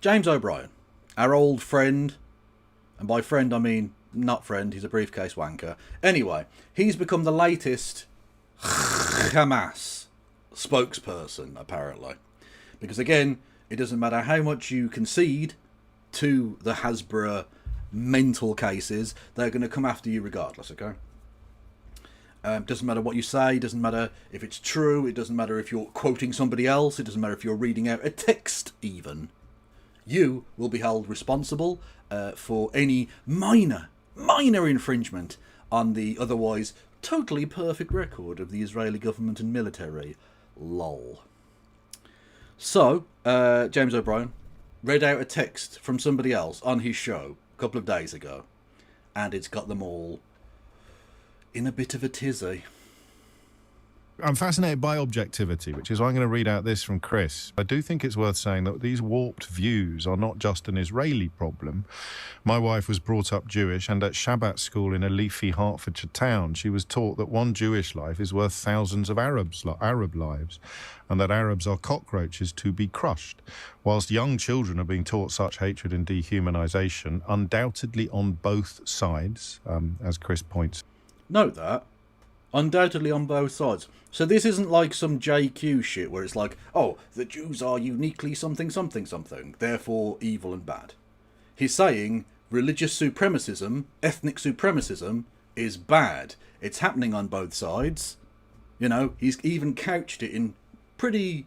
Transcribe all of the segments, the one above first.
James O'Brien, our old friend, and by friend I mean not friend, he's a briefcase wanker. Anyway, he's become the latest Hamas spokesperson, apparently. Because again, it doesn't matter how much you concede to the Hasbro mental cases, they're going to come after you regardless, okay? Doesn't matter what you say, doesn't matter if it's true, it doesn't matter if you're quoting somebody else, it doesn't matter if you're reading out a text even. You will be held responsible for any minor infringement on the otherwise totally perfect record of the Israeli government and military. Lol. So, James O'Brien read out a text from somebody else on his show a couple of days ago, and it's got them all in a bit of a tizzy. I'm fascinated by objectivity, which is why I'm going to read out this from Chris. I do think it's worth saying that these warped views are not just an Israeli problem. My wife was brought up Jewish, and at Shabbat school in a leafy Hertfordshire town, she was taught that one Jewish life is worth thousands of Arab lives, and that Arabs are cockroaches to be crushed. Whilst young children are being taught such hatred and dehumanisation, undoubtedly on both sides, as Chris points. Note that. Undoubtedly on both sides. So this isn't like some JQ shit where it's like, oh, the Jews are uniquely something, therefore evil and bad. He's saying religious supremacism, ethnic supremacism, is bad. It's happening on both sides. You know, he's even couched it in pretty,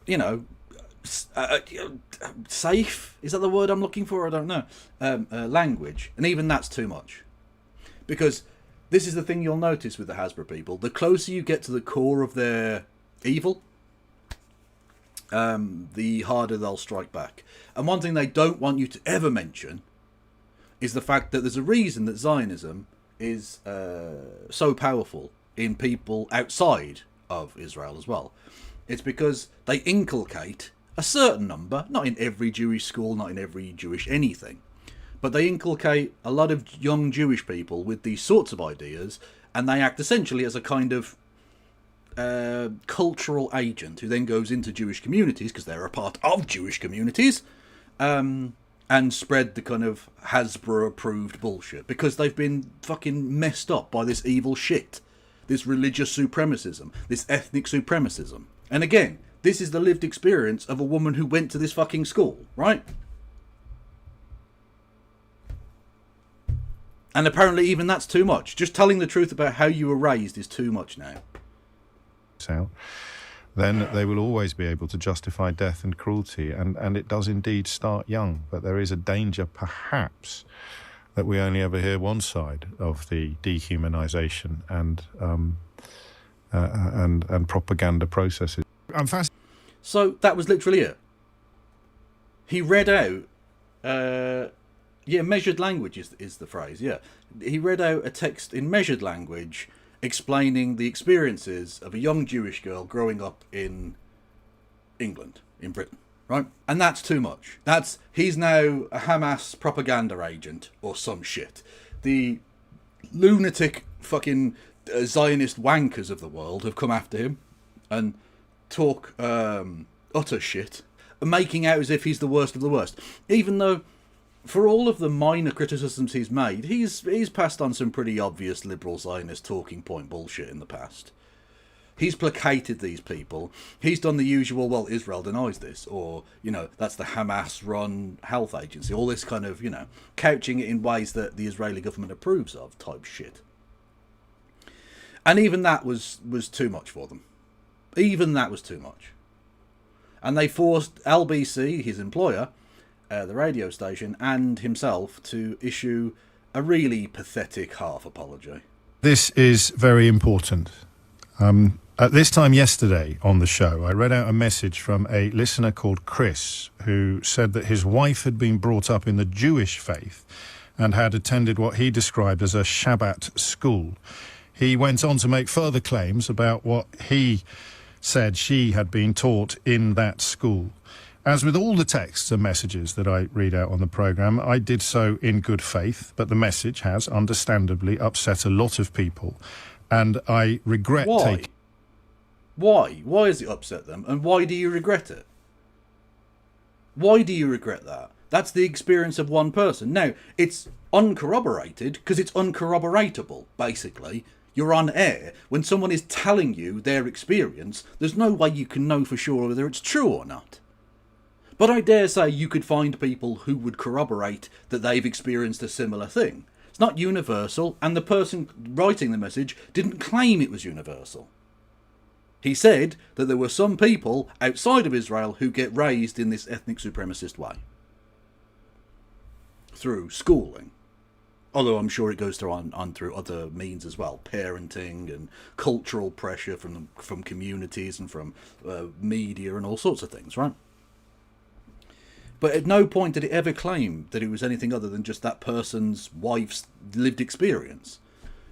you know, safe, is that the word I'm looking for? I don't know. Language. And even that's too much. Because this is the thing you'll notice with the Hasbro people. The closer you get to the core of their evil, the harder they'll strike back. And one thing they don't want you to ever mention is the fact that there's a reason that Zionism is so powerful in people outside of Israel as well. It's because they inculcate a certain number, not in every Jewish school, not in every Jewish anything, but they inculcate a lot of young Jewish people with these sorts of ideas, and they act essentially as a kind of cultural agent who then goes into Jewish communities, because they're a part of Jewish communities, and spread the kind of Hasbro-approved bullshit, because they've been fucking messed up by this evil shit, this religious supremacism, this ethnic supremacism. And again, this is the lived experience of a woman who went to this fucking school, right? And apparently even that's too much. Just telling the truth about how you were raised is too much now. Then they will always be able to justify death and cruelty, and it does indeed start young. But there is a danger, perhaps, that we only ever hear one side of the dehumanisation and propaganda processes. I'm fascinated. So that was literally it. He read out... measured language is the phrase, yeah. He read out a text in measured language explaining the experiences of a young Jewish girl growing up in England, in Britain, right? And that's too much. He's now a Hamas propaganda agent or some shit. The lunatic fucking Zionist wankers of the world have come after him and talk utter shit, making out as if he's the worst of the worst. Even though, for all of the minor criticisms he's made, he's passed on some pretty obvious liberal Zionist talking point bullshit in the past. He's placated these people. He's done the usual, well, Israel denies this, or, you know, that's the Hamas-run health agency. All this kind of, you know, couching it in ways that the Israeli government approves of type shit. And even that was too much for them. Even that was too much. And they forced LBC, his employer, the radio station, and himself to issue a really pathetic half apology. This is very important. At this time yesterday on the show, I read out a message from a listener called Chris, who said that his wife had been brought up in the Jewish faith and had attended what he described as a Shabbat school. He went on to make further claims about what he said she had been taught in that school. As with all the texts and messages that I read out on the programme, I did so in good faith, but the message has understandably upset a lot of people, and I regret taking... Why? Why has it upset them, and why do you regret it? Why do you regret that? That's the experience of one person. Now, it's uncorroborated because it's uncorroboratable, basically. You're on air. When someone is telling you their experience, there's no way you can know for sure whether it's true or not. But I dare say you could find people who would corroborate that they've experienced a similar thing. It's not universal, and the person writing the message didn't claim it was universal. He said that there were some people outside of Israel who get raised in this ethnic supremacist way. Through schooling. Although I'm sure it goes on through other means as well. Parenting and cultural pressure from communities and from media and all sorts of things, right? But at no point did it ever claim that it was anything other than just that person's wife's lived experience.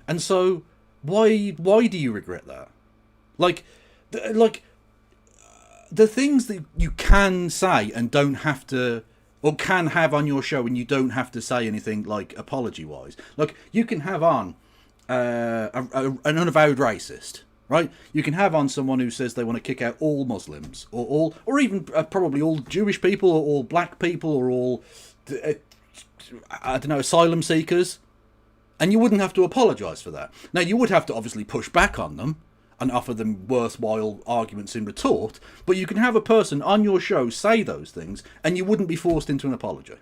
And so, why do you regret that? Like, the things that you can say and don't have to, or can have on your show and you don't have to say anything, like, apology-wise. Like, you can have on an unavowed racist, right? You can have on someone who says they want to kick out all Muslims, or even probably all Jewish people, or all black people, or all, I don't know, asylum seekers. And you wouldn't have to apologise for that. Now, you would have to obviously push back on them and offer them worthwhile arguments in retort, but you can have a person on your show say those things and you wouldn't be forced into an apology.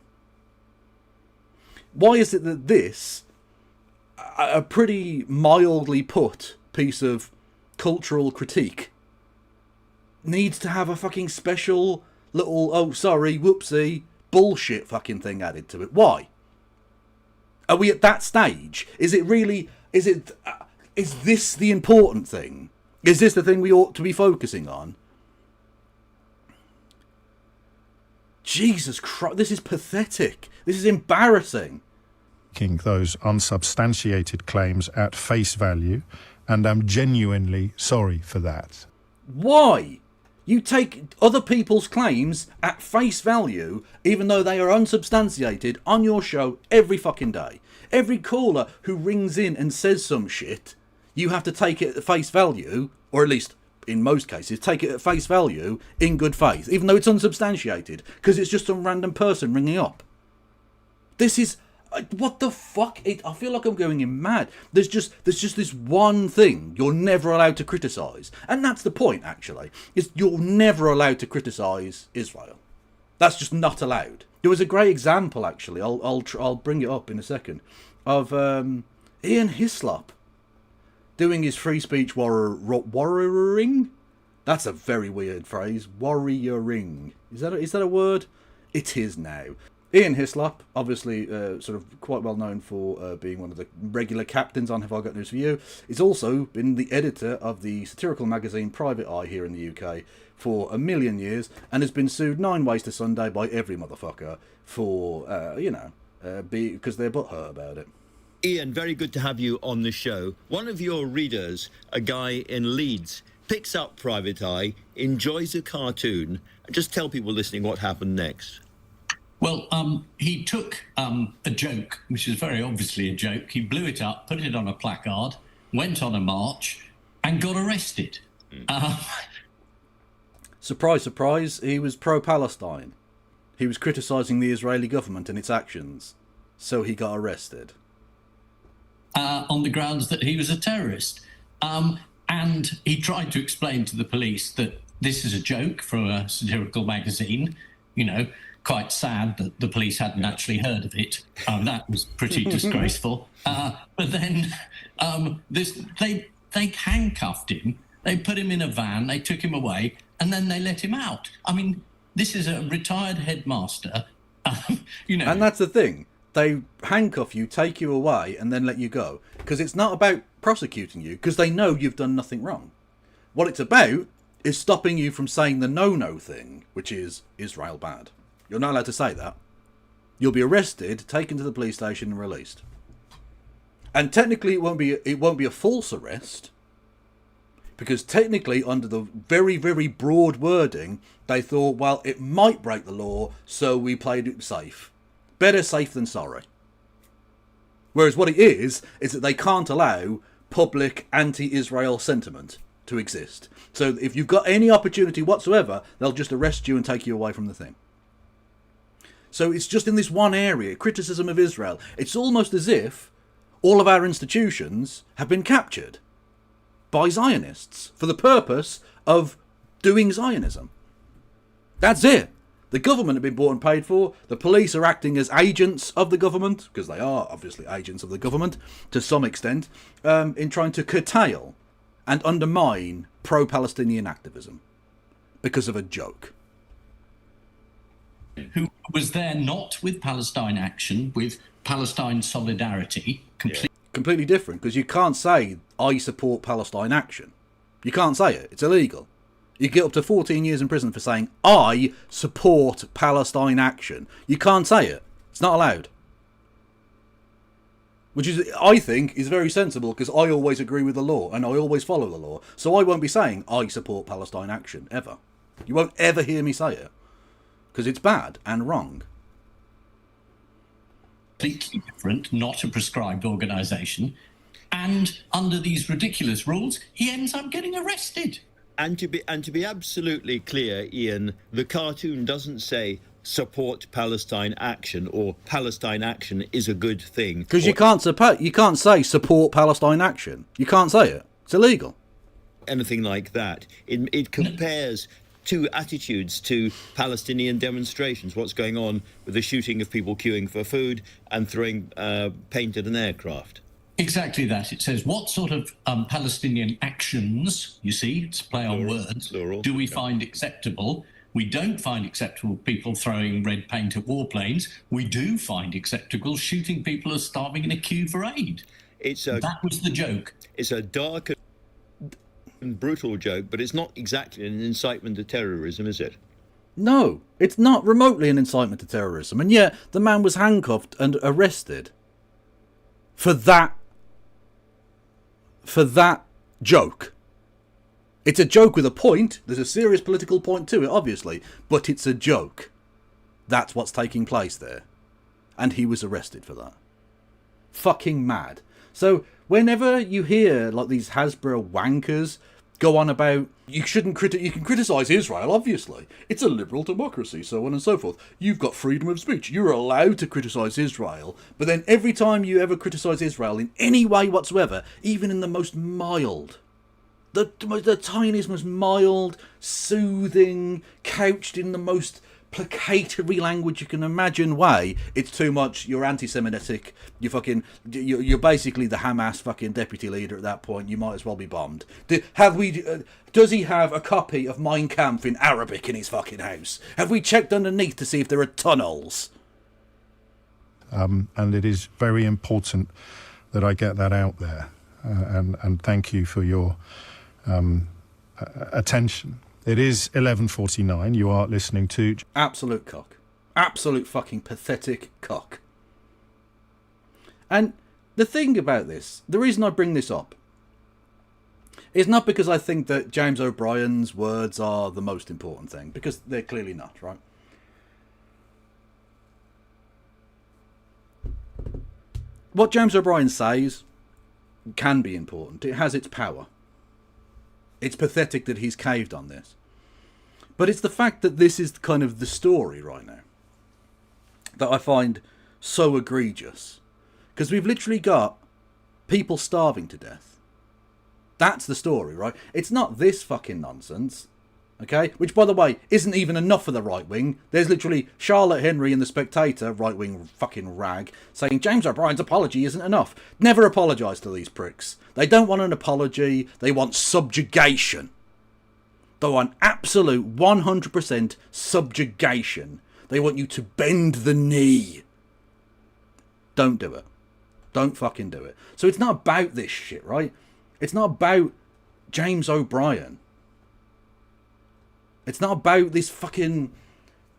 Why is it that this, a pretty mildly put piece of cultural critique, needs to have a fucking special little, oh sorry, whoopsie, bullshit fucking thing added to it? Why? Are we at that stage? Is this the important thing? Is this the thing we ought to be focusing on? Jesus Christ, this is pathetic. This is embarrassing. Taking those unsubstantiated claims at face value, and I'm genuinely sorry for that. Why? You take other people's claims at face value, even though they are unsubstantiated, on your show every fucking day. Every caller who rings in and says some shit, you have to take it at face value, or at least in most cases, take it at face value in good faith, even though it's unsubstantiated, because it's just some random person ringing up. This is, what the fuck? I feel like I'm going mad. There's just this one thing you're never allowed to criticise, and that's the point. Actually, is you're never allowed to criticise Israel. That's just not allowed. There was a great example, actually. I'll bring it up in a second, of Ian Hislop doing his free speech warrioring. That's a very weird phrase. Warrioring. Is that a word? It is now. Ian Hislop, obviously sort of quite well known for being one of the regular captains on Have I Got News For You, he's also been the editor of the satirical magazine Private Eye here in the UK for a million years, and has been sued 9 ways to Sunday by every motherfucker for, because they're butthurt about it. Ian, very good to have you on the show. One of your readers, a guy in Leeds, picks up Private Eye, enjoys a cartoon, and just tell people listening what happened next. Well, he took a joke, which is very obviously a joke. He blew it up, put it on a placard, went on a march, and got arrested. Surprise, surprise, he was pro-Palestine. He was criticising the Israeli government and its actions, so he got arrested. On the grounds that he was a terrorist. And he tried to explain to the police that this is a joke from a satirical magazine, you know, quite sad that the police hadn't actually heard of it. That was pretty disgraceful. But then they handcuffed him, they put him in a van, they took him away, and then they let him out. I mean, this is a retired headmaster, you know. And that's the thing. They handcuff you, take you away, and then let you go. Because it's not about prosecuting you, because they know you've done nothing wrong. What it's about is stopping you from saying the no-no thing, which is Israel bad. You're not allowed to say that. You'll be arrested, taken to the police station, and released. And technically, it won't be a false arrest, because technically, under the very, very broad wording, they thought, well, it might break the law, so we played it safe. Better safe than sorry. Whereas what it is that they can't allow public anti-Israel sentiment to exist. So if you've got any opportunity whatsoever, they'll just arrest you and take you away from the thing. So it's just in this one area, criticism of Israel. It's almost as if all of our institutions have been captured by Zionists for the purpose of doing Zionism. That's it. The government have been bought and paid for. The police are acting as agents of the government, because they are obviously agents of the government to some extent, in trying to curtail and undermine pro-Palestinian activism because of a joke. Who was there not with Palestine Action, with Palestine Solidarity, Completely different, because you can't say, I support Palestine Action. You can't say it. It's illegal. You get up to 14 years in prison for saying, I support Palestine Action. You can't say it. It's not allowed. Which is, I think, is very sensible, because I always agree with the law, and I always follow the law. So I won't be saying, I support Palestine Action, ever. You won't ever hear me say it. Because it's bad and wrong. completely different, not a prescribed organisation. And under these ridiculous rules, he ends up getting arrested. And to be absolutely clear, Ian, the cartoon doesn't say support Palestine Action or Palestine Action is a good thing. Because you can't say support Palestine Action. You can't say it. It's illegal. Anything like that. It compares two attitudes to Palestinian demonstrations. What's going on with the shooting of people queuing for food and throwing paint at an aircraft. Exactly that. It says, what sort of Palestinian actions, you see, it's a play on words, do we find acceptable? We don't find acceptable people throwing red paint at warplanes. We do find acceptable shooting people as starving in a queue for aid. That was the joke. It's a dark and brutal joke, but it's not exactly an incitement to terrorism, is it? No, it's not remotely an incitement to terrorism. And yet, the man was handcuffed and arrested for that joke. It's a joke with a point. There's a serious political point to it, obviously, but it's a joke. That's what's taking place there. And he was arrested for that. Fucking mad. So whenever you hear like these Hasbro wankers go on about you can criticise Israel, obviously. It's a liberal democracy, so on and so forth. You've got freedom of speech. You're allowed to criticise Israel. But then every time you ever criticise Israel in any way whatsoever, even in the most mild, the tiniest, most mild, soothing, couched in the most placatory language you can imagine way, it's too much, you're anti-Semitic, you're basically the Hamas fucking deputy leader at that point, you might as well be bombed. Does he have a copy of Mein Kampf in Arabic in his fucking house? Have we checked underneath to see if there are tunnels? And it is very important that I get that out there, and thank you for your attention. It is 11:49. You are listening to... Absolute cock. Absolute fucking pathetic cock. And the thing about this, the reason I bring this up, is not because I think that James O'Brien's words are the most important thing, because they're clearly not, right? What James O'Brien says can be important. It has its power. It's pathetic that he's caved on this. But it's the fact that this is kind of the story right now that I find so egregious. Because we've literally got people starving to death. That's the story, right? It's not this fucking nonsense. Okay? Which, by the way, isn't even enough for the right wing. There's literally Charlotte Henry in The Spectator, right wing fucking rag, saying James O'Brien's apology isn't enough. Never apologise to these pricks. They don't want an apology. They want subjugation. They want absolute 100% subjugation. They want you to bend the knee. Don't do it. Don't fucking do it. So it's not about this shit, right? It's not about James O'Brien. It's not about this fucking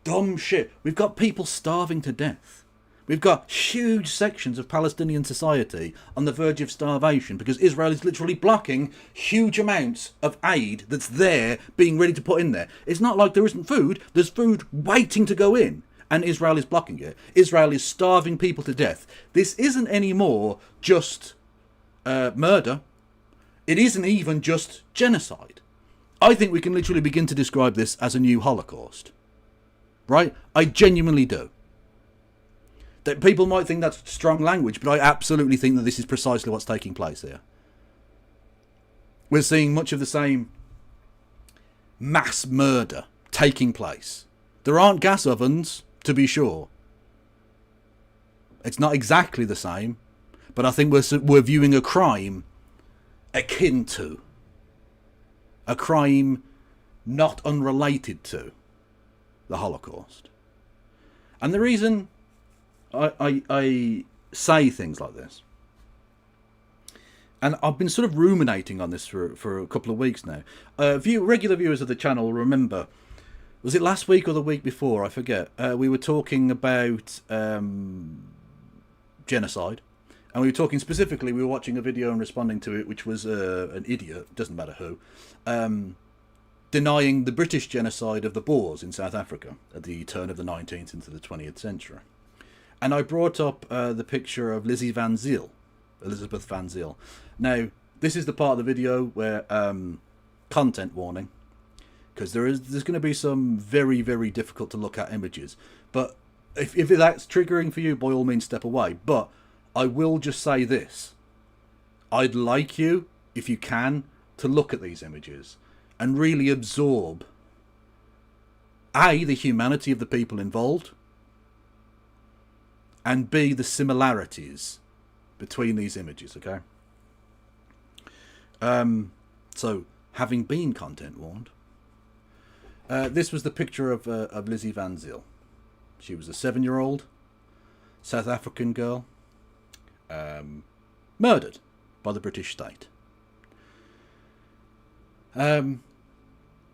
dumb shit. We've got people starving to death. We've got huge sections of Palestinian society on the verge of starvation because Israel is literally blocking huge amounts of aid that's there being ready to put in there. It's not like there isn't food. There's food waiting to go in and Israel is blocking it. Israel is starving people to death. This isn't anymore just murder. It isn't even just genocide. I think we can literally begin to describe this as a new Holocaust. Right? I genuinely do. That people might think that's strong language, but I absolutely think that this is precisely what's taking place here. We're seeing much of the same mass murder taking place. There aren't gas ovens, to be sure. It's not exactly the same, but I think we're viewing a crime akin to, a crime not unrelated to the Holocaust. And the reason I say things like this, and I've been sort of ruminating on this for a couple of weeks now. Regular viewers of the channel will remember, was it last week or the week before? I forget. We were talking about genocide. And we were talking specifically, we were watching a video and responding to it, which was an idiot, doesn't matter who, denying the British genocide of the Boers in South Africa at the turn of the 19th into the 20th century. And I brought up the picture of Elizabeth Van Zyl. Now, this is the part of the video where content warning, because there's going to be some very, very difficult to look at images. But if that's triggering for you, by all means step away. But I will just say this. I'd like you, if you can, to look at these images and really absorb A, the humanity of the people involved, and B, the similarities between these images, okay? So, having been content warned, this was the picture of Lizzie Van Zyl. She was a 7-year-old South African girl, murdered by the British state.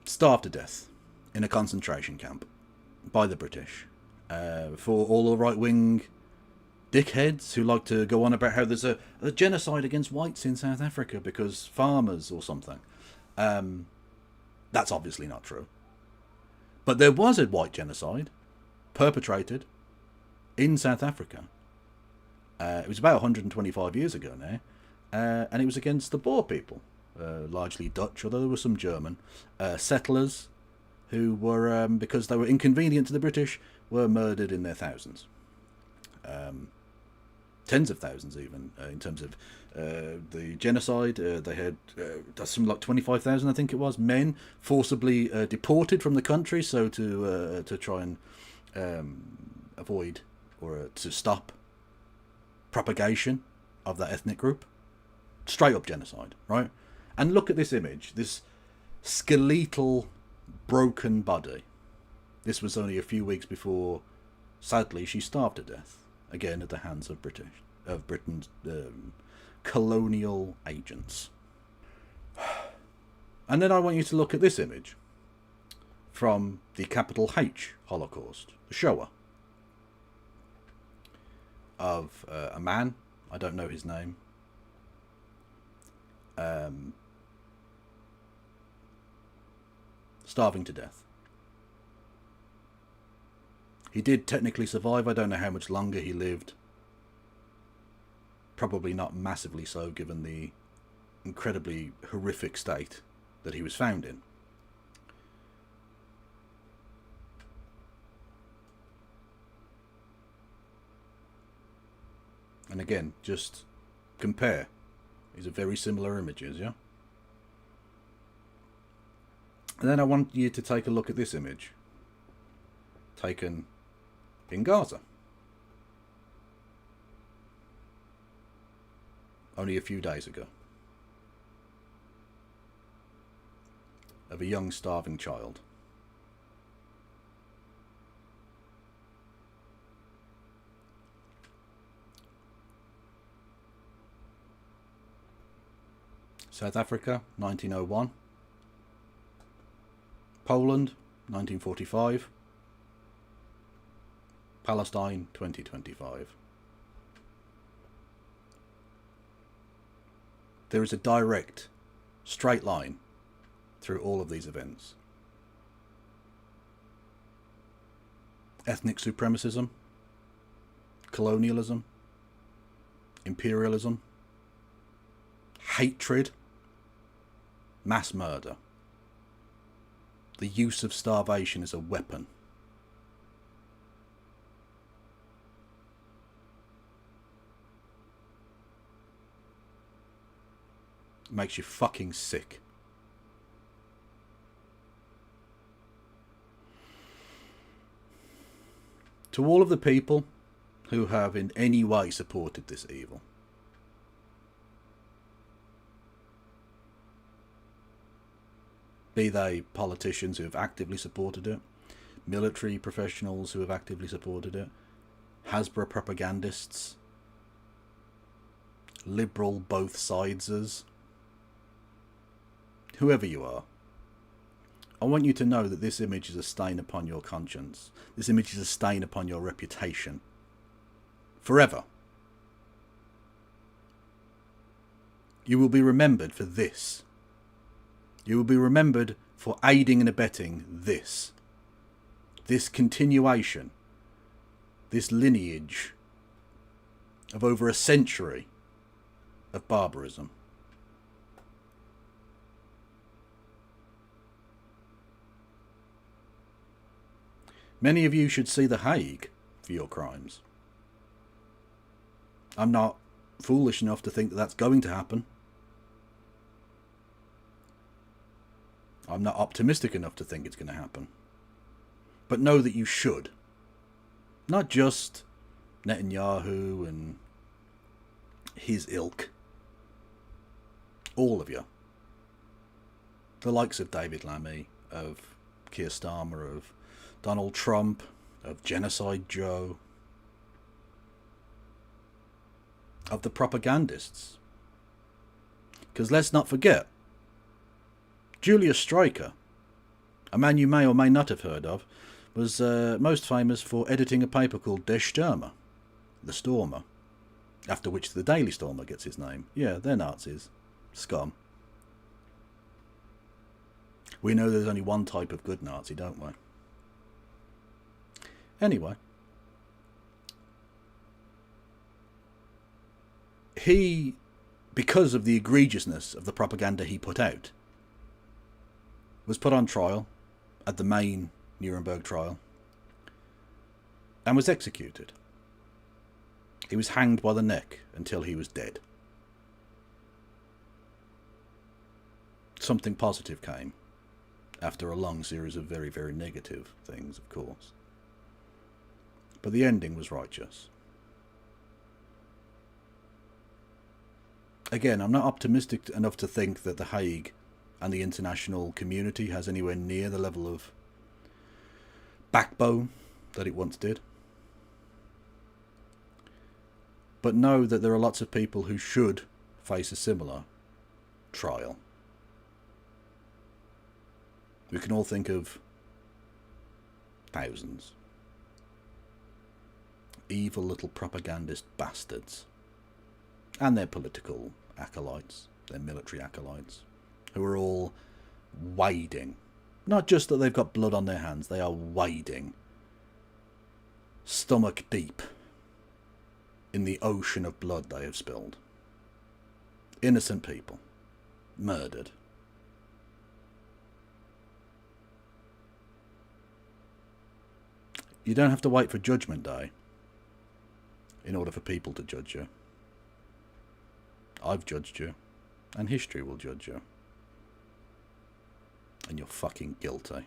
Starved to death in a concentration camp by the British. For all the right-wing dickheads who like to go on about how there's a genocide against whites in South Africa because farmers or something. That's obviously not true. But there was a white genocide perpetrated in South Africa. It was about 125 years ago now, and it was against the Boer people, largely Dutch, although there were some German settlers who were, because they were inconvenient to the British, were murdered in their thousands. Tens of thousands even, in terms of the genocide. They had something like 25,000, I think it was, men forcibly deported from the country, so to try and avoid or to stop propagation of that ethnic group. Straight up genocide, right? And look at this image, this skeletal, broken body. This was only a few weeks before, sadly, she starved to death, again at the hands of Britain's colonial agents. And then I want you to look at this image from the capital H Holocaust, the Shoah, of a man, I don't know his name, starving to death. He did technically survive. I don't know how much longer he lived. Probably not massively so, given the incredibly horrific state that he was found in. And again, just compare. These are very similar images, yeah? And then I want you to take a look at this image, taken in Gaza. Only a few days ago. Of a young starving child. South Africa, 1901. Poland, 1945. Palestine, 2025. There is a direct, straight line through all of these events. Ethnic supremacism, colonialism, imperialism, hatred, mass murder. The use of starvation as a weapon. It makes you fucking sick. To all of the people who have in any way supported this evil, be they politicians who have actively supported it, military professionals who have actively supported it, Hasbro propagandists, liberal both sidesers, whoever you are, I want you to know that this image is a stain upon your conscience. This image is a stain upon your reputation. Forever. You will be remembered for this. You will be remembered for aiding and abetting this. This continuation. This lineage of over a century of barbarism. Many of you should see The Hague for your crimes. I'm not foolish enough to think that that's going to happen. I'm not optimistic enough to think it's going to happen. But know that you should. Not just Netanyahu and his ilk. All of you. The likes of David Lammy, of Keir Starmer, of Donald Trump, of Genocide Joe, of the propagandists. Because let's not forget, Julius Streicher, a man you may or may not have heard of, was most famous for editing a paper called Der Stürmer, the Stormer, after which the Daily Stormer gets its name. Yeah, they're Nazis. Scum. We know there's only one type of good Nazi, don't we? Anyway, he, because of the egregiousness of the propaganda he put out, was put on trial at the main Nuremberg trial and was executed. He was hanged by the neck until he was dead. Something positive came after a long series of very, very negative things, of course. But the ending was righteous. Again, I'm not optimistic enough to think that The Hague and the international community has anywhere near the level of backbone that it once did. But know that there are lots of people who should face a similar trial. We can all think of thousands. Evil little propagandist bastards. And their political acolytes, their military acolytes, who are all wading. Not just that they've got blood on their hands, they are wading stomach deep in the ocean of blood they have spilled. Innocent people. Murdered. You don't have to wait for Judgment Day in order for people to judge you. I've judged you, and history will judge you. And you're fucking guilty.